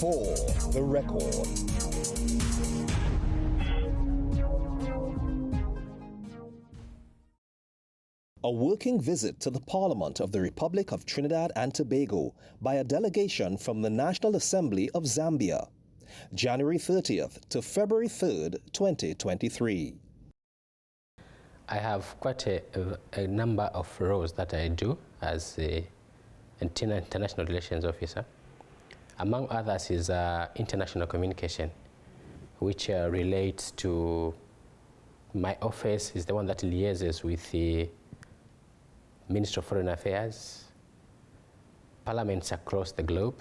For the record. A working visit to the Parliament of the Republic of Trinidad and Tobago by a delegation from the National Assembly of Zambia, January 30th to February 3rd, 2023. I have quite a number of roles that I do as an international relations officer. Among others is international communication, which relates to my office is the one that liaises with the Ministry of Foreign Affairs, parliaments across the globe.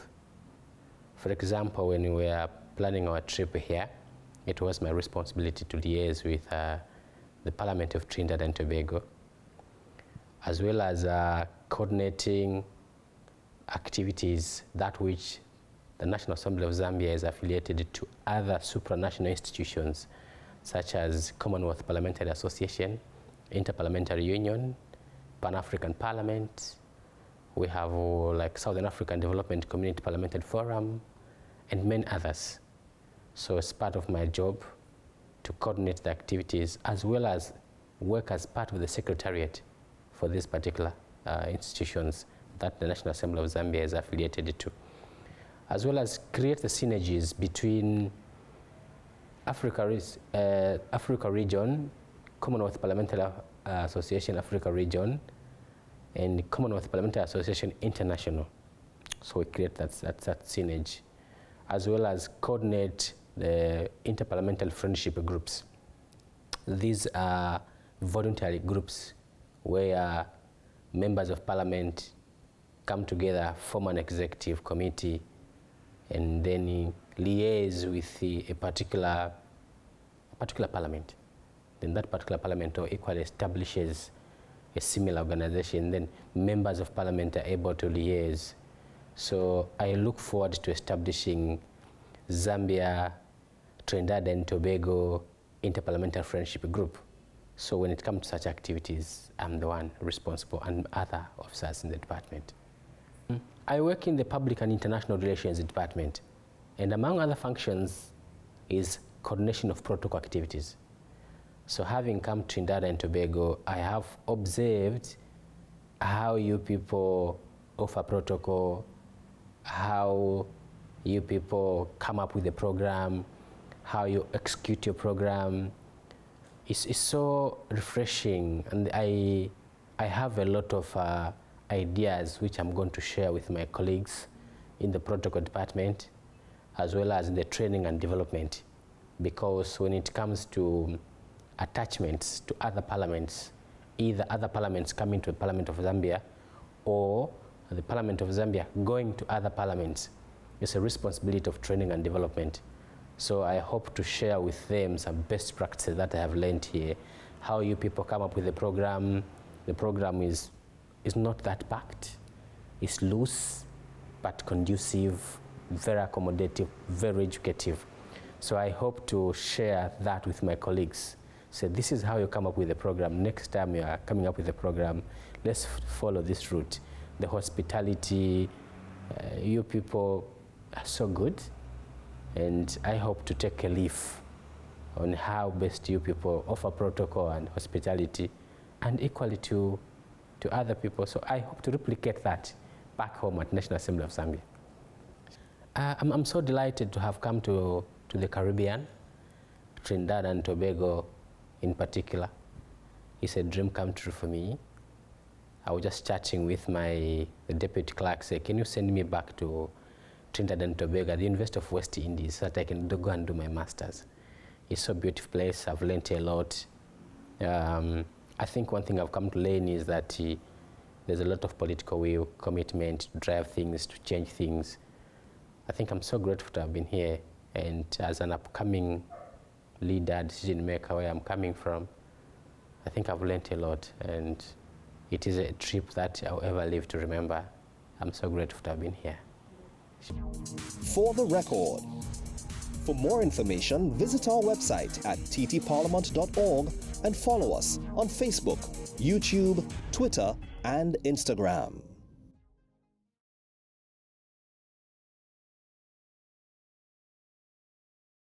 For example, when we were planning our trip here, it was my responsibility to liaise with the Parliament of Trinidad and Tobago, as well as coordinating activities that which the National Assembly of Zambia is affiliated to other supranational institutions, such as Commonwealth Parliamentary Association, Interparliamentary Union, Pan-African Parliament. We have like Southern African Development Community Parliamentary Forum, and many others. So it's part of my job to coordinate the activities, as well as work as part of the secretariat for these particular institutions that the National Assembly of Zambia is affiliated to, as well as create the synergies between Africa region, Commonwealth Parliamentary Association Africa region, and Commonwealth Parliamentary Association International. So we create that synergy, as well as coordinate the interparliamentary friendship groups. These are voluntary groups where members of parliament come together, form an executive committee, and then liaise with a particular parliament. Then that particular parliament equally establishes a similar organization. Then members of parliament are able to liaise. So I look forward to establishing Zambia, Trinidad and Tobago Interparliamentary Friendship Group. So when it comes to such activities, I'm the one responsible, and other officers in the department. I work in the Public and International Relations Department, and among other functions is coordination of protocol activities. So having come to Trinidad and Tobago, I have observed how you people offer protocol, how you people come up with a program, how you execute your program. It's so refreshing, and I have a lot of ideas which I'm going to share with my colleagues in the protocol department, as well as in the training and development, because when it comes to attachments to other parliaments, either other parliaments coming to the Parliament of Zambia or the Parliament of Zambia going to other parliaments, it's a responsibility of training and development. So I hope to share with them some best practices that I have learned here, how you people come up with the program. The program is not that packed. It's loose, but conducive, very accommodative, very educative. So I hope to share that with my colleagues. So this is how you come up with the program. Next time you are coming up with the program, let's follow this route. The hospitality, you people are so good, and I hope to take a leaf on how best you people offer protocol and hospitality, and equally to other people. So I hope to replicate that back home at National Assembly of Zambia. I'm so delighted to have come to the Caribbean, Trinidad and Tobago in particular. It's a dream come true for me. I was just chatting with the deputy clerk, say, can you send me back to Trinidad and Tobago, the University of West Indies, so that I can go and do my master's. It's a beautiful place. I've learned a lot. I think one thing I've come to learn is that there's a lot of political will, commitment to drive things, to change things. I think I'm so grateful to have been here, and as an upcoming leader, decision maker where I'm coming from, I think I've learned a lot, and it is a trip that I'll ever live to remember. I'm so grateful to have been here. For the record. For more information, visit our website at ttparliament.org and follow us on Facebook, YouTube, Twitter, and Instagram.